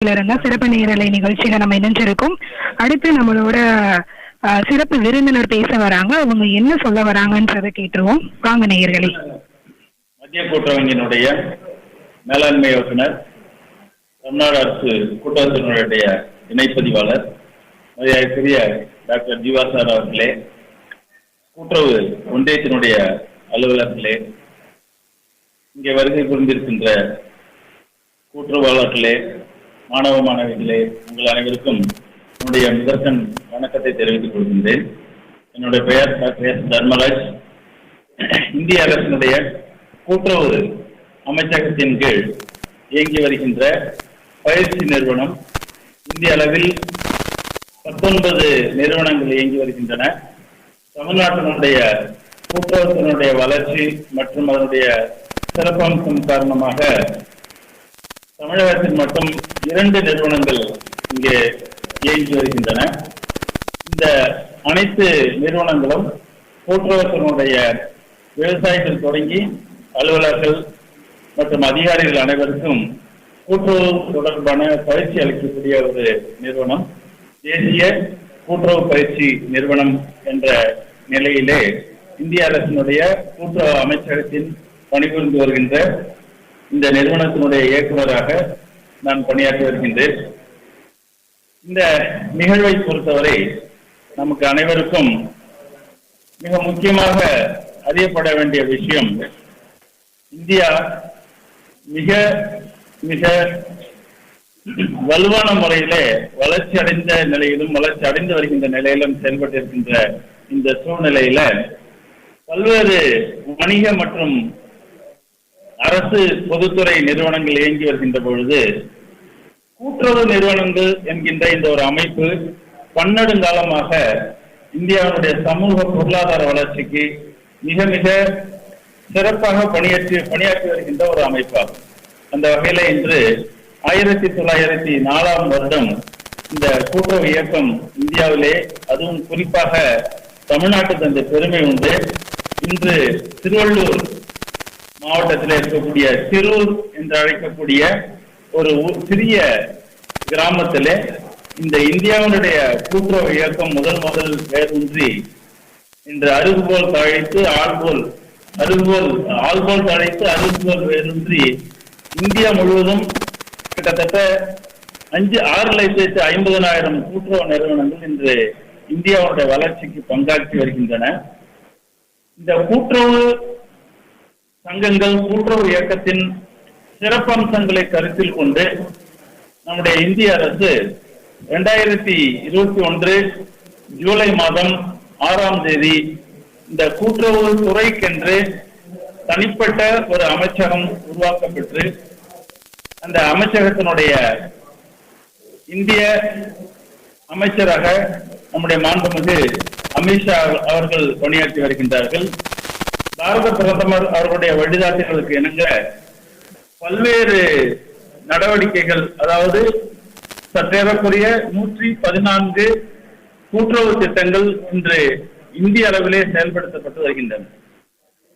சிறப்பு நேரலை நிகழ்ச்சியில நம்ம இணைஞ்சிருக்கோம். அடுத்து நம்மளோட சிறப்பு விருந்தினர் பேச வராங்க. அவங்க என்ன சொல்ல வராங்கன்றதை கேட்டுருவோம். வாங்க நேயர்களே. மத்திய கூட்டுறவங்கினுடைய மேலாண்மை இயக்குனர், தமிழ்நாடு அரசு கூட்டுறவுத்துறையினுடைய இணைப்பதிவாளர் மரியாதைக்குரிய டாக்டர் ஜீவா சார் அவர்களே, கூட்டுறவு ஒன்றியத்தினுடைய அலுவலர்களே, இங்கே வருகை புரிந்திருக்கின்ற கூட்டுறவாளர்களே, மாணவ மாணவிகளே, உங்கள் அனைவருக்கும் என்னுடைய முதற்கண் வணக்கத்தை தெரிவித்துக் கொள்கின்றேன். என்னுடைய பெயர் டாக்டர் எஸ் தர்மராஜ். இந்திய அரசினுடைய கூட்டுறவு அமைச்சகத்தின் கீழ் இயங்கி வருகின்ற பயிற்சி நிறுவனம். இந்திய அளவில் 19 நிறுவனங்கள் இயங்கி வருகின்றன. தமிழ்நாட்டினுடைய கூட்டுறவுத்தினுடைய வளர்ச்சி மற்றும் அதனுடைய சிறப்பம்சம் காரணமாக தமிழகத்தில் மட்டும் 2 நிறுவனங்கள் இங்கே இயங்கி வருகின்றன. இந்த அனைத்து நிறுவனங்களும் கூட்டுறவுத்தினுடைய விவசாயிகள் தொடங்கி அலுவலர்கள் மற்றும் அதிகாரிகள் அனைவருக்கும் கூட்டுறவு தொடர்பான பயிற்சி அளிக்கக்கூடிய ஒரு நிறுவனம். தேசிய கூட்டுறவு பயிற்சி நிறுவனம் என்ற நிலையிலே இந்திய அரசினுடைய கூட்டுறவு அமைச்சகத்தின் பணிபுரிந்து வருகின்ற இந்த நிறுவனத்தினுடைய இயக்குநராக நான் பணியாற்றி வருகின்றேன். இந்த நிகழ்வை பொறுத்தவரை நமக்கு அனைவருக்கும் மிக முக்கியமாக அறியப்பட வேண்டிய விஷயம், இந்தியா மிக மிக வலுவான முறையிலே வளர்ச்சி அடைந்த நிலையிலும் வளர்ச்சி அடைந்து வருகின்ற நிலையிலும் செயல்பட்டிருக்கின்ற இந்த சூழ்நிலையில பல்வேறு வணிக மற்றும் அரசு பொதுத்துறை நிறுவனங்கள் இயங்கி வருகின்ற பொழுது கூட்டுறவு நிறுவனங்கள் என்கின்ற இந்த ஒரு அமைப்பு பன்னெடுங்காலமாக இந்தியாவுடைய சமூக பொருளாதார வளர்ச்சிக்கு மிக மிக சிறப்பாக பணியாற்றி வருகின்ற ஒரு அமைப்பாகும். அந்த வகையில இன்று 1904 இந்த கூட்டுறவு இயக்கம் இந்தியாவிலே, அதுவும் குறிப்பாக தமிழ்நாட்டுக்கு அந்த பெருமை உண்டு. இன்று திருவள்ளூர் மாவட்டத்தில் இருக்கக்கூடிய சிறூர் என்று அழைக்கக்கூடிய ஒரு சிறிய கிராமத்திலே இந்த இந்தியாவினுடைய கூட்டுறவு இயக்கம் முதல் வேரூன்றி இன்று அருகுபோல் தழைத்து ஆள்போல் தழைத்து அருகுபோல் வேரூன்றி இந்தியா முழுவதும் கிட்டத்தட்ட 6,50,000 கூட்டுறவு நிறுவனங்கள் இன்று இந்தியாவுடைய வளர்ச்சிக்கு பங்காற்றி வருகின்றன. இந்த கூட்டுறவு சங்கங்கள், கூட்டுறவு இயக்கத்தின் சிறப்பம்சங்களை கருத்தில் கொண்டு நம்முடைய இந்திய அரசு 2021 ஜூலை மாதம் 6ஆம் தேதி இந்த கூட்டுறவு துறைக்கென்று தனிப்பட்ட ஒரு அமைச்சகம் உருவாக்கப்பட்டு அந்த அமைச்சகத்தினுடைய இந்திய அமைச்சராக நம்முடைய மாண்புமிகு அமித்ஷா அவர்கள் பணியாற்றி வருகின்றார்கள். பாரத பிரதமர் அவர்களுடைய வழிகாட்டுதலுக்கு இணங்க பல்வேறு நடவடிக்கைகள், அதாவது சற்றேறக்குரிய 114 கூட்டுறவு திட்டங்கள் இன்று இந்திய அளவிலே செயல்படுத்தப்பட்டு வருகின்றன.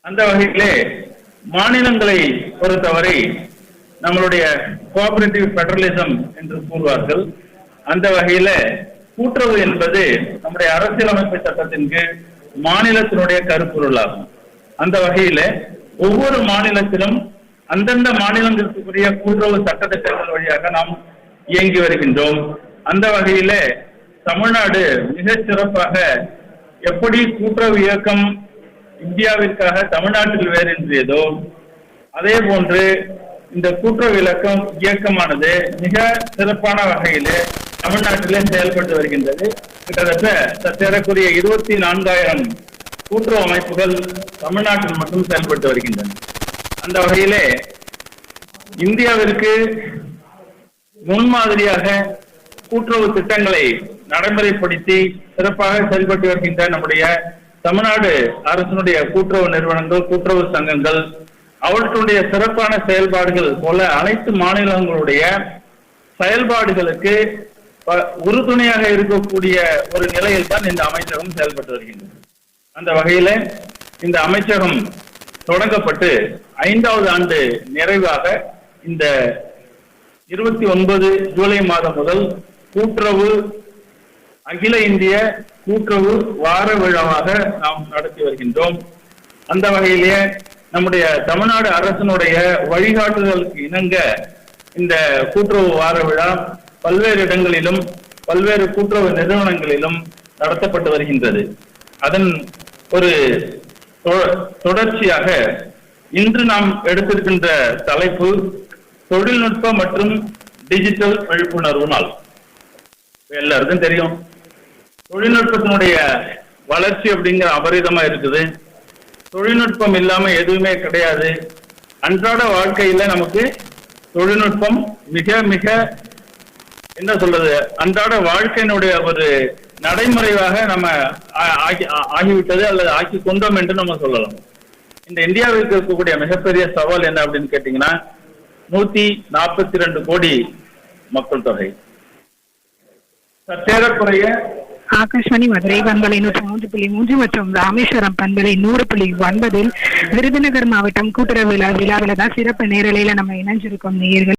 அந்த வகையிலே மாநிலங்களை பொறுத்தவரை நம்மளுடைய கோஆபரேட்டிவ் பெடரலிசம் என்று கூறுவார்கள். அந்த வகையில கூட்டுறவு என்பது நம்முடைய அரசியலமைப்பு சட்டத்தின் கீழ் மாநிலத்தினுடைய கருப்பொருளாகும். அந்த வகையில ஒவ்வொரு மாநிலத்திலும் அந்தந்த மாநிலங்களுக்குரிய கூட்டுறவு சட்டத்திட்டங்கள் வழியாக நாம் இயங்கி வருகின்றோம். அந்த வகையில தமிழ்நாடு மிக சிறப்பாக எப்படி கூட்டுறவு இயக்கம் இந்தியாவிற்காக தமிழ்நாட்டில் வேறின்றியதோ அதே போன்று இந்த கூட்டுறவு இயக்கமானது மிக சிறப்பான வகையிலே தமிழ்நாட்டிலே செயல்பட்டு வருகின்றது. கிட்டத்தட்ட சற்றேறக்குரிய 24,000 கூட்டுறவு அமைப்புகள் தமிழ்நாட்டில் மட்டும் செயல்பட்டு வருகின்றன. அந்த வகையிலே இந்தியாவிற்கு முன்மாதிரியாக கூட்டுறவு திட்டங்களை நடைமுறைப்படுத்தி சிறப்பாக செயல்பட்டு வருகின்ற நம்முடைய தமிழ்நாடு அரசினுடைய கூட்டுறவு நிறுவனங்கள், கூட்டுறவு சங்கங்கள், அவற்றுடைய சிறப்பான செயல்பாடுகள் போல அனைத்து மாநிலங்களுடைய செயல்பாடுகளுக்கு உறுதுணையாக இருக்கக்கூடிய ஒரு நிலையில் தான் இந்த அமைச்சகம் செயல்பட்டு வருகின்றது. அந்த வகையில இந்த அமைச்சகம் தொடங்கப்பட்டு 5வது ஆண்டு நிறைவாக இந்த 29 ஜூலை மாதம் முதல் கூட்டுறவு அகில இந்திய கூட்டுறவு வார விழாவாக நாம் நடத்தி வருகின்றோம். அந்த வகையிலே நம்முடைய தமிழ்நாடு அரசினுடைய வழிகாட்டுதலுக்கு இணங்க இந்த கூட்டுறவு வார விழா பல்வேறு இடங்களிலும் பல்வேறு கூட்டுறவு நிறுவனங்களிலும் நடத்தப்பட்டு வருகின்றது. அதன் ஒரு தொடர்ச்சியாக இன்று நாம் எடுத்திருக்கின்ற தலைப்பு தொழில்நுட்ப மற்றும் டிஜிட்டல் விழிப்புணர்வு நாள். எல்லாருக்கும் தெரியும், தொழில்நுட்பத்தினுடைய வளர்ச்சி அப்படிங்கிற அபரிதமா இருக்குது. தொழில்நுட்பம் இல்லாம எதுவுமே கிடையாது. அன்றாட வாழ்க்கையில நமக்கு தொழில்நுட்பம் மிக மிக என்ன சொல்றது, அன்றாட வாழ்க்கையினுடைய ஒரு நடைமுறையாக நம்ம ஆகிவிட்டது அல்லது ஆக்கி கொண்டோம் என்று நம்ம சொல்லலாம். இந்த இந்தியாவிற்கு இருக்கக்கூடிய மிகப்பெரிய சவால் என்ன அப்படின்னு கேட்டீங்கன்னா 142 கோடி மக்கள் தொகை. சற்றேறக்குறைய ஆகாஷ்வாணி மதுரை பண்பலை 103.3 மற்றும் ராமேஸ்வரம் பண்பலை 100.9 விருதுநகர் மாவட்டம் கூட்டுறவு விழாவில தான் சிறப்பு நேரலையில நம்ம இணைஞ்சிருக்கோம் நேயர்கள்.